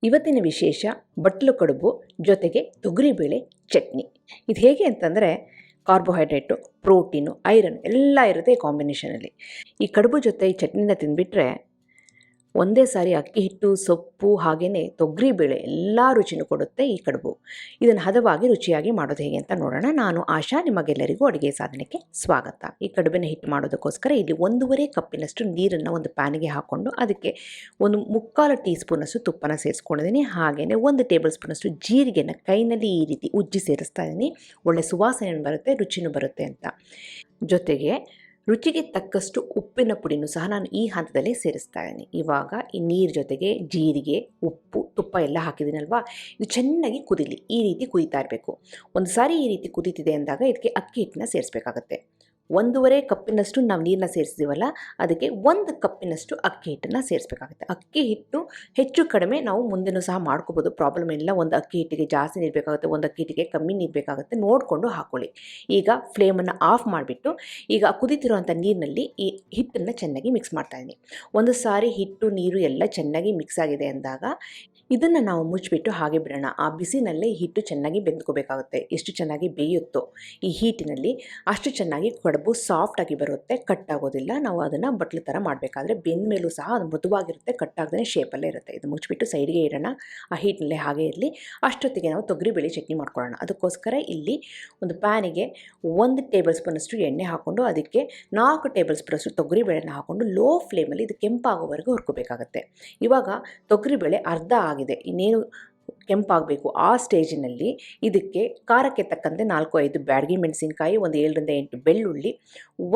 ಇವತ್ತಿನ ವಿಶೇಷ ಬಟ್ಲು ಕಡುಬು ಜೊತೆಗೆ ತೊಗರಿಬೇಳೆ ಚಟ್ನಿ. ಇದು ಹೇಗೆ ಅಂತಂದರೆ ಕಾರ್ಬೋಹೈಡ್ರೇಟು, ಪ್ರೋಟೀನು, ಐರನ್ ಎಲ್ಲ ಇರುತ್ತೆ ಈ ಕಾಂಬಿನೇಷನಲ್ಲಿ. ಈ ಕಡುಬು ಜೊತೆ ಈ ಚಟ್ನಿನ ತಿಂದುಬಿಟ್ರೆ ಒಂದೇ ಸಾರಿ ಅಕ್ಕಿ ಹಿಟ್ಟು, ಸೊಪ್ಪು ಹಾಗೆಯೇ ತೊಗರಿಬೇಳೆ ಎಲ್ಲ ರುಚಿನೂ ಕೊಡುತ್ತೆ ಈ ಕಡುಬು. ಇದನ್ನು ಹದವಾಗಿ ರುಚಿಯಾಗಿ ಮಾಡೋದು ಹೇಗೆ ಅಂತ ನೋಡೋಣ. ನಾನು ಆಶಾ, ನಿಮಗೆಲ್ಲರಿಗೂ ಅಡುಗೆ ಸಾಧನಕ್ಕೆ ಸ್ವಾಗತ. ಈ ಕಡುಬಿನ ಹಿಟ್ಟು ಮಾಡೋದಕ್ಕೋಸ್ಕರ ಇಲ್ಲಿ 1.5 ಕಪ್ಪಿನಷ್ಟು ನೀರನ್ನು ಒಂದು ಪ್ಯಾನಿಗೆ ಹಾಕ್ಕೊಂಡು ಅದಕ್ಕೆ 1/4 ಟೀ ಸ್ಪೂನಷ್ಟು ತುಪ್ಪನ ಸೇರಿಸ್ಕೊಂಡಿದ್ದೀನಿ. ಹಾಗೆಯೇ 1 ಟೇಬಲ್ ಸ್ಪೂನಷ್ಟು ಜೀರಿಗೆನ ಕೈನಲ್ಲಿ ಈ ರೀತಿ ಉಜ್ಜಿ ಸೇರಿಸ್ತಾ ಇದ್ದೀನಿ. ಒಳ್ಳೆ ಸುವಾಸನೆ ಬರುತ್ತೆ, ರುಚಿನೂ ಬರುತ್ತೆ ಅಂತ. ಜೊತೆಗೆ ರುಚಿಗೆ ತಕ್ಕಷ್ಟು ಉಪ್ಪಿನ ಪುಡಿನೂ ಸಹ ನಾನು ಈ ಹಂತದಲ್ಲೇ ಸೇರಿಸ್ತಾ ಇದ್ದೀನಿ. ಇವಾಗ ಈ ನೀರು ಜೊತೆಗೆ ಜೀರಿಗೆ, ಉಪ್ಪು, ತುಪ್ಪ ಎಲ್ಲ ಹಾಕಿದ್ದೀನಲ್ವಾ, ಇದು ಚೆನ್ನಾಗಿ ಕುದೀಲಿ. ಈ ರೀತಿ ಕುದೀತಾ ಇರಬೇಕು. ಒಂದು ಸಾರಿ ಈ ರೀತಿ ಕುದೀತಿದೆ ಅಂದಾಗ ಇದಕ್ಕೆ ಅಕ್ಕಿ ಹಿಟ್ಟನ್ನ ಸೇರಿಸ್ಬೇಕಾಗತ್ತೆ. 1.5 ಕಪ್ಪಿನಷ್ಟು ನಾವು ನೀರನ್ನ ಸೇರಿಸಿದ್ದೀವಲ್ಲ, ಅದಕ್ಕೆ 1 ಕಪ್ಪಿನಷ್ಟು ಅಕ್ಕಿ ಹಿಟ್ಟನ್ನು ಸೇರಿಸಬೇಕಾಗುತ್ತೆ. ಅಕ್ಕಿ ಹಿಟ್ಟು ಹೆಚ್ಚು ಕಡಿಮೆ ನಾವು ಮುಂದೆನೂ ಸಹ ಮಾಡ್ಕೋಬೋದು, ಪ್ರಾಬ್ಲಮ್ ಇಲ್ಲ. ಒಂದು ಅಕ್ಕಿ ಹಿಟ್ಟಿಗೆ ಜಾಸ್ತಿ ನೀರು ಬೇಕಾಗುತ್ತೆ, ಒಂದು ಅಕ್ಕಿ ಹಿಟ್ಟಿಗೆ ಕಮ್ಮಿ ನೀರು ಬೇಕಾಗುತ್ತೆ, ನೋಡಿಕೊಂಡು ಹಾಕ್ಕೊಳ್ಳಿ. ಈಗ ಫ್ಲೇಮನ್ನು ಆಫ್ ಮಾಡಿಬಿಟ್ಟು ಈಗ ಕುದೀತಿರುವಂಥ ನೀರಿನಲ್ಲಿ ಈ ಹಿಟ್ಟನ್ನು ಚೆನ್ನಾಗಿ ಮಿಕ್ಸ್ ಮಾಡ್ತಾಯಿದ್ದೀನಿ. ಒಂದು ಸಾರಿ ಹಿಟ್ಟು ನೀರು ಎಲ್ಲ ಚೆನ್ನಾಗಿ ಮಿಕ್ಸ್ ಆಗಿದೆ ಅಂದಾಗ ಇದನ್ನು ನಾವು ಮುಚ್ಚಿಬಿಟ್ಟು ಹಾಗೆ ಬಿಡೋಣ. ಆ ಬಿಸಿನಲ್ಲೇ ಈ ಹಿಟ್ಟು ಚೆನ್ನಾಗಿ ಬೆಂದ್ಕೋಬೇಕಾಗುತ್ತೆ. ಎಷ್ಟು ಚೆನ್ನಾಗಿ ಬೇಯುತ್ತೋ ಈ ಹೀಟಿನಲ್ಲಿ ಅಷ್ಟು ಚೆನ್ನಾಗಿ ಕಡುಬು ಸಾಫ್ಟಾಗಿ ಬರುತ್ತೆ, ಕಟ್ಟಾಗೋದಿಲ್ಲ. ನಾವು ಅದನ್ನು ಬಟ್ಲು ಥರ ಮಾಡಬೇಕಾದ್ರೆ ಬೆಂದ ಮೇಲೂ ಸಹ ಅದು ಮೃದುವಾಗಿರುತ್ತೆ, ಕಟ್ಟಾಗದೇ ಶೇಪಲ್ಲೇ ಇರುತ್ತೆ. ಇದು ಮುಚ್ಚಿಬಿಟ್ಟು ಸೈಡ್ಗೆ ಇಡೋಣ. ಆ ಹೀಟ್ನಲ್ಲೇ ಹಾಗೆ ಇರಲಿ. ಅಷ್ಟೊತ್ತಿಗೆ ನಾವು ತೊಗರಿಬೇಳೆ ಚಟ್ನಿ ಮಾಡ್ಕೊಳ್ಳೋಣ. ಅದಕ್ಕೋಸ್ಕರ ಇಲ್ಲಿ ಒಂದು ಪ್ಯಾನಿಗೆ 1 ಟೇಬಲ್ ಸ್ಪೂನಷ್ಟು ಎಣ್ಣೆ ಹಾಕ್ಕೊಂಡು ಅದಕ್ಕೆ 4 ಟೇಬಲ್ ಸ್ಪೂನಷ್ಟು ತೊಗರಿಬೇಳೆನ ಹಾಕ್ಕೊಂಡು ಲೋ ಫ್ಲೇಮಲ್ಲಿ ಇದು ಕೆಂಪಾಗೋವರೆಗೂ ಹುರ್ಕೋಬೇಕಾಗತ್ತೆ. ಇವಾಗ ತೊಗರಿಬೇಳೆ ಅರ್ಧ ಆಗಿದೆ, ಇನ್ನೇನು ಕೆಂಪಾಗಬೇಕು. ಆ ಸ್ಟೇಜಿನಲ್ಲಿ ಇದಕ್ಕೆ ಖಾರಕ್ಕೆ ತಕ್ಕಂತೆ 4-5 ಬ್ಯಾಡಗಿ ಮೆಣಸಿನಕಾಯಿ, ಒಂದು 7-8 ಬೆಳ್ಳುಳ್ಳಿ,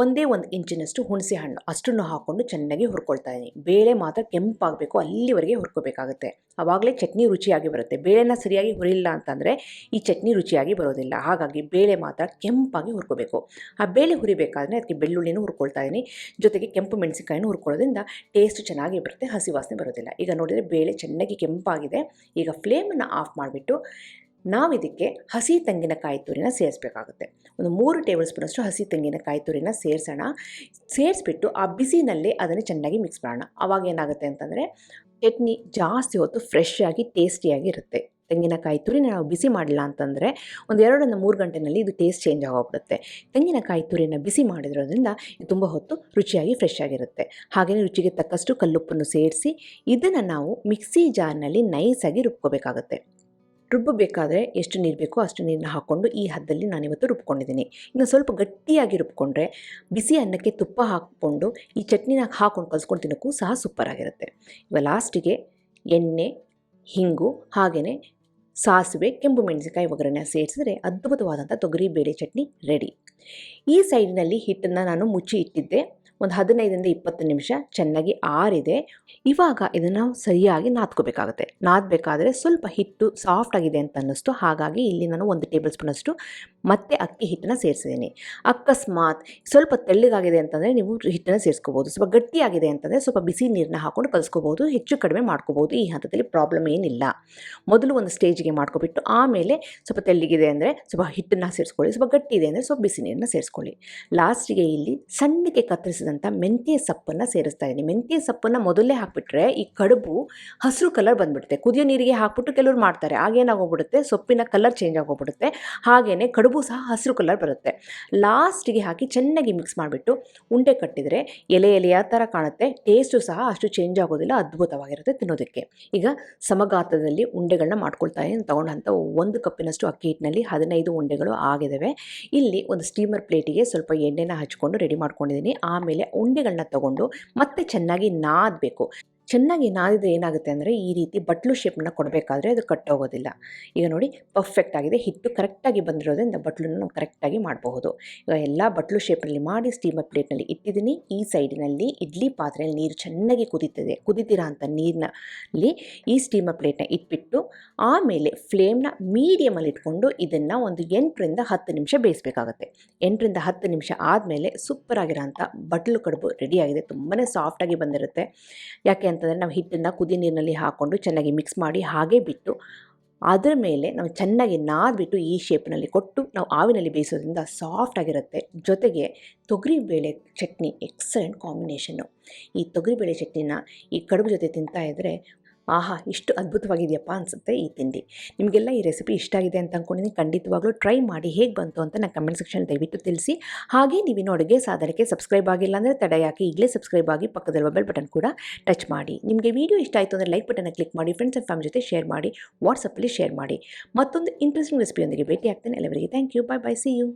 1 ಇಂಚಿನಷ್ಟು ಹುಣಸೆ ಹಣ್ಣು ಅಷ್ಟನ್ನು ಹಾಕ್ಕೊಂಡು ಚೆನ್ನಾಗಿ ಹುರ್ಕೊಳ್ತಾ ಇದ್ದೀನಿ. ಬೇಳೆ ಮಾತ್ರ ಕೆಂಪಾಗಬೇಕು, ಅಲ್ಲಿವರೆಗೆ ಹುರ್ಕೋಬೇಕಾಗುತ್ತೆ. ಆವಾಗಲೇ ಚಟ್ನಿ ರುಚಿಯಾಗಿ ಬರುತ್ತೆ. ಬೇಳೆನ ಸರಿಯಾಗಿ ಹುರಿಲ್ಲ ಅಂತಂದರೆ ಈ ಚಟ್ನಿ ರುಚಿಯಾಗಿ ಬರೋದಿಲ್ಲ. ಹಾಗಾಗಿ ಬೇಳೆ ಮಾತ್ರ ಕೆಂಪಾಗಿ ಹುರ್ಕೋಬೇಕು. ಆ ಬೇಳೆ ಹುರಿಬೇಕಾದ್ರೆ ಅದಕ್ಕೆ ಬೆಳ್ಳುಳ್ಳಿನೂ ಹುರ್ಕೊಳ್ತಾ ಇದ್ದೀನಿ, ಜೊತೆಗೆ ಕೆಂಪು ಮೆಣಸಿನಕಾಯಿನೂ ಹುರ್ಕೊಳ್ಳೋದ್ರಿಂದ ಟೇಸ್ಟ್ ಚೆನ್ನಾಗಿ ಬರುತ್ತೆ, ಹಸಿ ವಾಸನೆ ಬರೋದಿಲ್ಲ. ಈಗ ನೋಡಿದರೆ ಬೇಳೆ ಚೆನ್ನಾಗಿ ಕೆಂಪಾಗಿದೆ. ಈಗ ಫ್ಲೇಮನ್ನು ಆಫ್ ಮಾಡಿಬಿಟ್ಟು ನಾವು ಇದಕ್ಕೆ ಹಸಿ ತೆಂಗಿನಕಾಯಿ ತುರಿನ ಸೇರಿಸಬೇಕಾಗುತ್ತೆ. ಒಂದು 3 ಟೇಬಲ್ ಸ್ಪೂನಷ್ಟು ಹಸಿ ತೆಂಗಿನಕಾಯಿ ತುರಿನ ಸೇರಿಸೋಣ. ಸೇರಿಸ್ಬಿಟ್ಟು ಆ ಬಿಸಿನಲ್ಲೇ ಅದನ್ನು ಚೆನ್ನಾಗಿ ಮಿಕ್ಸ್ ಮಾಡೋಣ. ಆವಾಗ ಏನಾಗುತ್ತೆ ಅಂತಂದರೆ ಚಟ್ನಿ ಜಾಸ್ತಿ ಹೊತ್ತು ಫ್ರೆಶ್ ಆಗಿ ಟೇಸ್ಟಿಯಾಗಿ ಇರುತ್ತೆ. ತೆಂಗಿನಕಾಯಿ ತುರಿನ ನಾವು ಬಿಸಿ ಮಾಡಿಲ್ಲ ಅಂತಂದರೆ ಒಂದು 2-3 ಗಂಟೆನಲ್ಲಿ ಇದು ಟೇಸ್ಟ್ ಚೇಂಜ್ ಆಗೋಗ್ಬಿಡುತ್ತೆ. ತೆಂಗಿನಕಾಯಿ ತುರಿನ ಬಿಸಿ ಮಾಡಿರೋದ್ರಿಂದ ಇದು ತುಂಬ ಹೊತ್ತು ರುಚಿಯಾಗಿ ಫ್ರೆಶ್ ಆಗಿರುತ್ತೆ. ಹಾಗೆಯೇ ರುಚಿಗೆ ತಕ್ಕಷ್ಟು ಕಲ್ಲುಪ್ಪನ್ನು ಸೇರಿಸಿ ಇದನ್ನು ನಾವು ಮಿಕ್ಸಿ ಜಾರ್ನಲ್ಲಿ ನೈಸಾಗಿ ರುಬ್ಕೋಬೇಕಾಗತ್ತೆ. ರುಬ್ಬಬೇಕಾದ್ರೆ ಎಷ್ಟು ನೀರು ಬೇಕೋ ಅಷ್ಟು ನೀರನ್ನ ಹಾಕ್ಕೊಂಡು ಈ ಹದದಲ್ಲಿ ನಾನಿವತ್ತು ರುಬ್ಕೊಂಡಿದ್ದೀನಿ. ಇನ್ನು ಸ್ವಲ್ಪ ಗಟ್ಟಿಯಾಗಿ ರುಬ್ಕೊಂಡ್ರೆ ಬಿಸಿ ಅನ್ನಕ್ಕೆ ತುಪ್ಪ ಹಾಕ್ಕೊಂಡು ಈ ಚಟ್ನಿನ ಹಾಕ್ಕೊಂಡು ಕಲ್ಸ್ಕೊಂಡು ತಿನ್ನೋಕ್ಕೂ ಸಹ ಸೂಪರಾಗಿರುತ್ತೆ. ಇವಾಗ ಲಾಸ್ಟಿಗೆ ಎಣ್ಣೆ, ಹಿಂಗು ಹಾಗೆಯೇ ಸಾಸಿವೆ, ಕೆಂಪು ಮೆಣಸಿನಕಾಯಿ ಒಗ್ಗರಣೆ ಸೇರಿಸಿದ್ರೆ ಅದ್ಭುತವಾದಂಥ ತೊಗರಿಬೇಳೆ ಚಟ್ನಿ ರೆಡಿ. ಈ ಸೈಡಿನಲ್ಲಿ ಹಿಟ್ಟನ್ನು ನಾನು ಮುಚ್ಚಿ ಇಟ್ಟಿದ್ದೆ. ಒಂದು 15-20 ನಿಮಿಷ ಚೆನ್ನಾಗಿ ಆರಿದೆ. ಇವಾಗ ಇದನ್ನು ಸರಿಯಾಗಿ ನಾದ್ಕೋಬೇಕಾಗುತ್ತೆ. ನಾದಬೇಕಾದ್ರೆ ಸ್ವಲ್ಪ ಹಿಟ್ಟು ಸಾಫ್ಟ್ ಆಗಿದೆ ಅಂತ ಅನ್ನಿಸ್ತು. ಹಾಗಾಗಿ ಇಲ್ಲಿ ನಾನು 1 ಟೇಬಲ್ ಸ್ಪೂನಷ್ಟು ಮತ್ತೆ ಅಕ್ಕಿ ಹಿಟ್ಟನ್ನು ಸೇರಿಸಿದ್ದೀನಿ. ಅಕಸ್ಮಾತ್ ಸ್ವಲ್ಪ ತೆಳ್ಳಗಾಗಿದೆ ಅಂತಂದರೆ ನೀವು ಹಿಟ್ಟನ್ನು ಸೇರಿಸ್ಕೋಬೋದು. ಸ್ವಲ್ಪ ಗಟ್ಟಿಯಾಗಿದೆ ಅಂತಂದರೆ ಸ್ವಲ್ಪ ಬಿಸಿ ನೀರನ್ನ ಹಾಕ್ಕೊಂಡು ಕಲಿಸ್ಕೋಬೋದು, ಹೆಚ್ಚು ಕಡಿಮೆ ಮಾಡ್ಕೋಬೋದು. ಈ ಹಂತದಲ್ಲಿ ಪ್ರಾಬ್ಲಮ್ ಏನಿಲ್ಲ. ಮೊದಲು ಒಂದು ಸ್ಟೇಜಿಗೆ ಮಾಡ್ಕೊಬಿಟ್ಟು ಆಮೇಲೆ ಸ್ವಲ್ಪ ತೆಳ್ಳಗಿದೆ ಅಂದರೆ ಸ್ವಲ್ಪ ಹಿಟ್ಟನ್ನು ಸೇರಿಸ್ಕೊಳ್ಳಿ, ಸ್ವಲ್ಪ ಗಟ್ಟಿ ಇದೆ ಅಂದರೆ ಸ್ವಲ್ಪ ಬಿಸಿ ನೀರನ್ನ ಸೇರಿಸ್ಕೊಳ್ಳಿ. ಲಾಸ್ಟಿಗೆ ಇಲ್ಲಿ ಸಣ್ಣಗೆ ಕತ್ತರಿಸಿದಂಥ ಮೆಂತ್ಯ ಸೊಪ್ಪನ್ನು ಸೇರಿಸ್ತಾ ಇದ್ದೀನಿ. ಮೆಂತ್ಯ ಸೊಪ್ಪನ್ನು ಮೊದಲೇ ಹಾಕಿಬಿಟ್ರೆ ಈ ಕಡುಬು ಹಸಿರು ಕಲರ್ ಬಂದುಬಿಡುತ್ತೆ. ಕುದಿಯೋ ನೀರಿಗೆ ಹಾಕ್ಬಿಟ್ಟು ಕೆಲವರು ಮಾಡ್ತಾರೆ, ಆಗೇನಾಗೋಗ್ಬಿಡುತ್ತೆ ಸೊಪ್ಪಿನ ಕಲರ್ ಚೇಂಜ್ ಆಗೋಗ್ಬಿಡುತ್ತೆ. ಹಾಗೆಯೇ ಕಡುಬು ಸಹ ಹಸಿರು ಕಲರ್ ಬರುತ್ತೆ. ಲಾಸ್ಟಿಗೆ ಹಾಕಿ ಚೆನ್ನಾಗಿ ಮಿಕ್ಸ್ ಮಾಡಿಬಿಟ್ಟು ಉಂಡೆ ಕಟ್ಟಿದರೆ ಎಲೆಯ ಥರ ಕಾಣುತ್ತೆ. ಟೇಸ್ಟು ಸಹ ಅಷ್ಟು ಚೇಂಜ್ ಆಗೋದಿಲ್ಲ, ಅದ್ಭುತವಾಗಿರುತ್ತೆ ತಿನ್ನೋದಕ್ಕೆ. ಈಗ ಸಮಗಾತ್ರದಲ್ಲಿ ಉಂಡೆಗಳನ್ನ ಮಾಡ್ಕೊಳ್ತಾ ಇದ್ದೀನಿ. ತಗೊಂಡಂಥ 1 ಕಪ್ಪಿನಷ್ಟು ಅಕ್ಕಿ ಹಿಟ್ಟಿನಲ್ಲಿ 15 ಉಂಡೆಗಳು ಆಗಿದ್ದಾವೆ. ಇಲ್ಲಿ ಒಂದು ಸ್ಟೀಮರ್ ಪ್ಲೇಟಿಗೆ ಸ್ವಲ್ಪ ಎಣ್ಣೆನ ಹಚ್ಕೊಂಡು ರೆಡಿ ಮಾಡ್ಕೊಂಡಿದ್ದೀನಿ. ಆಮೇಲೆ ಉಂಡೆಗಳನ್ನ ತಗೊಂಡು ಮತ್ತೆ ಚೆನ್ನಾಗಿ ನಾದಬೇಕು. ಚೆನ್ನಾಗಿ ನಾದಿದ್ರೆ ಏನಾಗುತ್ತೆ ಅಂದರೆ ಈ ರೀತಿ ಬಟ್ಲು ಶೇಪನ್ನ ಕೊಡಬೇಕಾದ್ರೆ ಅದು ಕಟ್ಟೋಗೋದಿಲ್ಲ. ಈಗ ನೋಡಿ ಪರ್ಫೆಕ್ಟ್ ಆಗಿದೆ. ಹಿಟ್ಟು ಕರೆಕ್ಟಾಗಿ ಬಂದಿರೋದ್ರಿಂದ ಬಟ್ಲನ್ನು ನಾವು ಕರೆಕ್ಟಾಗಿ ಮಾಡಬಹುದು. ಈಗ ಎಲ್ಲ ಬಟ್ಲು ಶೇಪಲ್ಲಿ ಮಾಡಿ ಸ್ಟೀಮರ್ ಪ್ಲೇಟ್ನಲ್ಲಿ ಇಟ್ಟಿದ್ದೀನಿ. ಈ ಸೈಡಿನಲ್ಲಿ ಇಡ್ಲಿ ಪಾತ್ರೆಯಲ್ಲಿ ನೀರು ಚೆನ್ನಾಗಿ ಕುದೀತಿರೋ ಅಂಥ ನೀರಿನಲ್ಲಿ ಈ ಸ್ಟೀಮರ್ ಪ್ಲೇಟ್ನ ಇಟ್ಬಿಟ್ಟು ಆಮೇಲೆ ಫ್ಲೇಮ್ನ ಮೀಡಿಯಮಲ್ಲಿ ಇಟ್ಕೊಂಡು ಇದನ್ನು ಒಂದು 8-10 ನಿಮಿಷ ಬೇಯಿಸಬೇಕಾಗುತ್ತೆ. 8-10 ನಿಮಿಷ ಆದಮೇಲೆ ಸೂಪರಾಗಿರೋಂಥ ಬಟ್ಲು ಕಡುಬು ರೆಡಿಯಾಗಿದೆ. ತುಂಬಾ ಸಾಫ್ಟಾಗಿ ಬಂದಿರುತ್ತೆ. ಯಾಕೆ ಅಂತಂದರೆ ನಾವು ಹಿಟ್ಟನ್ನು ಕುದಿ ನೀರಿನಲ್ಲಿ ಹಾಕ್ಕೊಂಡು ಚೆನ್ನಾಗಿ ಮಿಕ್ಸ್ ಮಾಡಿ ಹಾಗೆ ಬಿಟ್ಟು ಅದರ ಮೇಲೆ ನಾವು ಚೆನ್ನಾಗಿ ನಾದ್ಬಿಟ್ಟು ಈ ಶೇಪ್ನಲ್ಲಿ ಕೊಟ್ಟು ನಾವು ಆವಿನಲ್ಲಿ ಬೇಯಿಸೋದ್ರಿಂದ ಸಾಫ್ಟಾಗಿರುತ್ತೆ. ಜೊತೆಗೆ ತೊಗರಿಬೇಳೆ ಚಟ್ನಿ ಎಕ್ಸಲೆಂಟ್ ಕಾಂಬಿನೇಷನ್ನು. ಈ ತೊಗರಿಬೇಳೆ ಚಟ್ನಿನ ಈ ಕಡುಬು ಜೊತೆ ತಿಂತಾ ಇದ್ದರೆ ಆಹಾ, ಇಷ್ಟು ಅದ್ಭುತವಾಗಿದೆಯಪ್ಪ ಅನಿಸುತ್ತೆ ಈ ತಿಂಡಿ. ನಿಮಗೆಲ್ಲ ಈ ರೆಸಿಪಿ ಇಷ್ಟ ಆಗಿದೆ ಅಂತ ಅಂದ್ಕೊಂಡಿದ್ದೀನಿ. ಖಂಡಿತವಾಗ್ಲೂ ಟ್ರೈ ಮಾಡಿ ಹೇಗೆ ಬಂತು ಅಂತ ನನ್ನ ಕಮೆಂಟ್ ಸೆಕ್ಷನ್ ದಯವಿಟ್ಟು ತಿಳಿಸಿ. ಹಾಗೆ ನೀವಿನ್ನು ಅಡುಗೆ ಸಾಧನಕ್ಕೆ ಸಬ್ಸ್ಕ್ರೈಬ್ ಆಗಿಲ್ಲ ಅಂದರೆ ತಡ ಯಾಕೆ, ಈಗಲೇ ಸಬ್ಸ್ಕ್ರೈಬ್ ಆಗಿ ಪಕ್ಕದಲ್ಲಿರುವ ಬೆಲ್ ಬಟನ್ ಕೂಡ ಟಚ್ ಮಾಡಿ. ನಿಮಗೆ ವಿಡಿಯೋ ಇಷ್ಟ ಆಯಿತು ಅಂದರೆ ಲೈಕ್ ಬಟನ್ನ ಕ್ಲಿಕ್ ಮಾಡಿ, ಫ್ರೆಂಡ್ಸ್ ಆ್ಯಂಡ್ ಫ್ಯಾಮಿಲಿ ಜೊತೆ ಶೇರ್ ಮಾಡಿ, ವಾಟ್ಸಪ್ಪಲ್ಲಿ ಶೇರ್ ಮಾಡಿ. ಮತ್ತೊಂದು ಇಂಟ್ರೆಸ್ಟಿಂಗ್ ರೆಸಿಪಿಯೊಂದಿಗೆ ಭೇಟಿ ಆಗ್ತೇನೆ. ಎಲ್ಲವರಿಗೆ thank you. Bye bye, see you.